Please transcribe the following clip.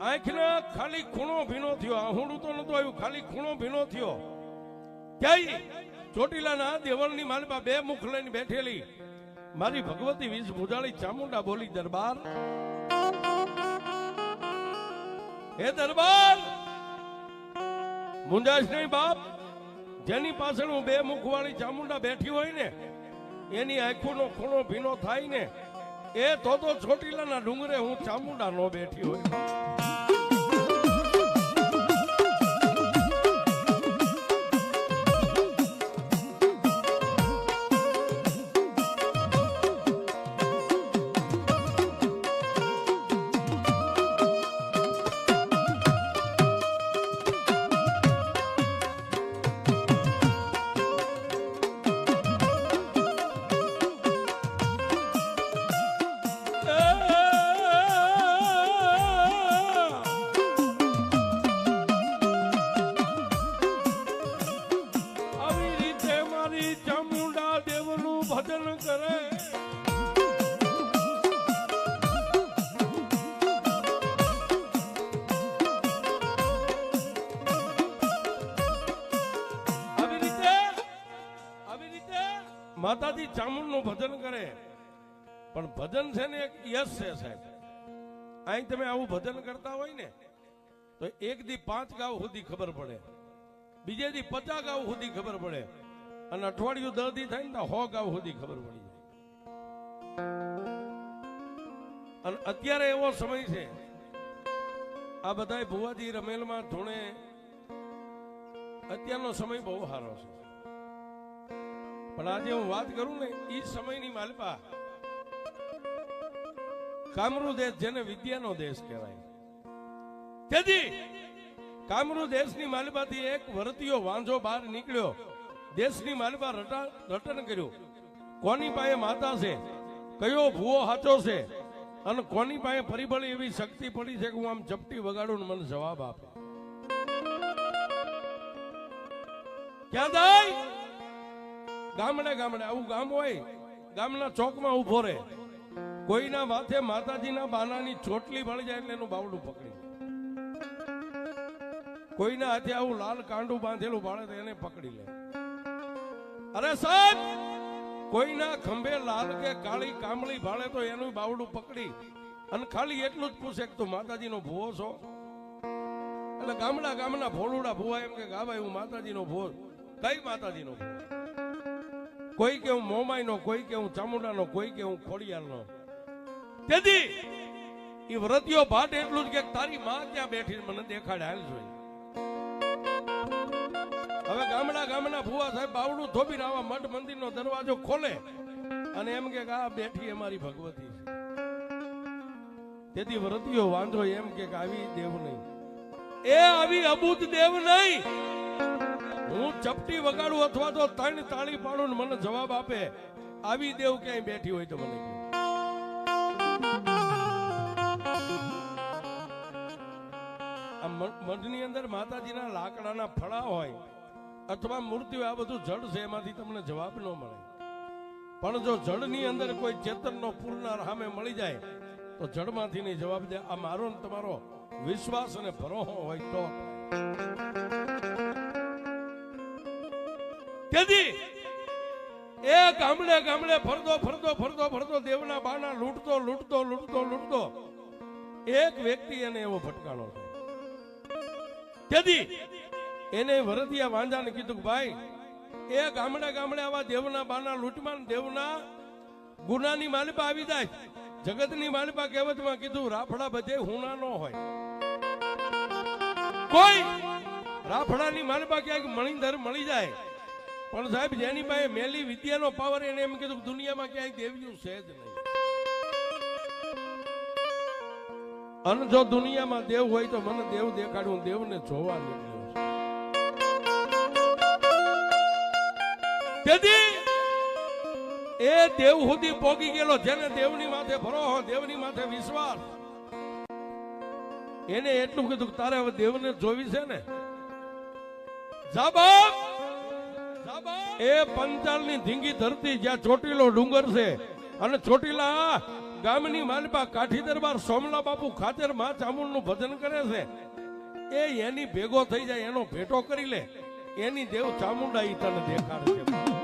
આંખના ખાલી ખૂણો ભીનો થયો, આહુડું તો નતું આવ્યું, ખાલી ખૂણો ભીનો થયો. ક્યાંય ચોટીલાના દેવળની માલમાં બે મુખ લઈને બેઠેલી મારી ભગવતી વીસ ભુજાળી ચામુંડા બોલી, દરબાર હે દરબાર, મુંજાશ નહીં બાપ. જેની પાછળ હું બે મુખ વાળી ચામુંડા બેઠી હોય ને એની આંખોનો ખૂણો ભીનો થાય ને એ તો ચોટીલાના ડુંગરે હું ચામુંડા નો બેઠી હોય. માતાજી ચામુંડ નું ભજન કરે, પણ ભજન છે ને એક યશ છે સાહેબ. અહીં તમે આવું ભજન કરતા હોય ને તો એક દી 5 ગાવ સુધી ખબર પડે, બીજે દી 50 ગાવ સુધી ખબર પડે, અને અઠવાડિયું 10 દી થાય ને તો 100 ગાવ સુધી ખબર પડી જાય. અને અત્યારે એવો સમય છે, આ બધા ભુવાજી રમેલમાં ધૂણે, અત્યારનો સમય બહુ સારો છે. પણ આજે હું વાત કરું ને એ સમયની માલપા કામરૂ દેશ, જેને વિદ્યાનો દેશ કહેવાય, તેથી કામરૂ દેશની માલપાથી એક વરતીયો વાંઝો બહાર નીકળ્યો, દેશની માલપા રટન કર્યું. કોની પાસે માતા છે, કયો ભૂવો સાચો છે, અને કોની પાસે પરિબળ એવી શક્તિ પડી છે કે હું આમ ચપટી વગાડું ને મને જવાબ આપે. ક્યાં જાય? ગામડે ગામડે આવું ગામ હોય, ગામના ચોકમાં ઉભો રહે, કોઈના માથે માતાજીના બાનાની ચોટલી વળી જાય એટલે એનું બાવડું પકડી, કોઈના હાથે આવું લાલ કાંડું બાંધેલું બાળે તો એને પકડી લે. અરે સાહેબ, કોઈના ખંભે લાલ કે કાળી કામળી ભાળે તો એનું બાવડું પકડી અને ખાલી એટલું જ પૂછે કે તું માતાજીનો ભૂવો છો? એટલે ગામના ભોળુડા ભૂવા એમ કે ગાભાઈ હું માતાજીનો ભૂવો. કઈ માતાજીનો ભૂવો? કોઈ કે હું મોમાઈનો, કોઈ કે હું ચામુંડાનો, કોઈ કે હું ખોડિયારનો. તેથી એ વ્રતિયો ભાટ એટલું જ કે તારી માં ક્યાં બેઠી મને દેખાડે, હાલ જોઈ. હવે ગામના ભુવા સાહેબ બાવડું થોભી આવા મઠ મંદિરનો દરવાજો ખોલે અને એમ કે આ બેઠી અમારી ભગવતી છે. તેથી વ્રતિયો વાંધો એમ કે આવી દેવ નહીં, એ આવી અબૂત દેવ નહીં. હું ચપટી વગાડું અથવા તો 3 તાળી પાડું મને જવાબ આપે, આવી દેવ ક્યાંય બેઠી હોય તો મને કહે. આ મઠની અંદર માતાજીના લાકડાના ફળા હોય અથવા મૂર્તિઓ, આ બધું જડ છે, એમાંથી તમને જવાબ ન મળે. પણ જો જડની અંદર કોઈ ચેતનનો પૂર્ણ સામે મળી જાય તો જડમાંથી નહીં જવાબ દે. આ મારો ને તમારો વિશ્વાસ અને ભરોસો હોય તો. તેથી એ ગામડે ફરતો દેવના બાના લૂંટતો એક વ્યક્તિ એને એવો ભટકાણો છે. તેથી એને વરદિયા વાંજાને કીધું કે ભાઈ, એ ગામડે આવા દેવના બાના લૂંટમાં દેવના ગુનાની માલિપા આવી જાય. જગતની માલિપા કહેવતમાં કીધું રાફડા બધે હુના ન હોય. કોઈ રાફડાની માલિપા ક્યાંક મણીધર મળી જાય, પણ સાહેબ જેની પાસે મેલી વિદ્યાનો પાવર, એને એમ કીધું દુનિયામાં ક્યાંય દેવ્યું છે જ નહીં. અને જો દુનિયામાં દેવ હોય તો મને દેવ દેખાડ્યું, દેવને જોવા નીકળ્યો. તેથી એ દેવ સુધી પોગી ગયેલો, જેને દેવની માથે ભરોસો, દેવની માથે વિશ્વાસ, એને એટલું કીધું તારે હવે દેવને જોવી છે ને, જા બાપ. એ પંચાલની ધીંગી ધરતી જ્યાં ચોટીલો ડુંગર છે, અને ચોટીલા ગામની માલપા કાઠી દરબાર સોમલા બાપુ ખાતર માં ચામુંડનું ભજન કરે છે એ એની ભેગો થઈ જાય એનો ભેટો કરી લે એની દેવ ચામુંડા ઈ તને દેખાડશે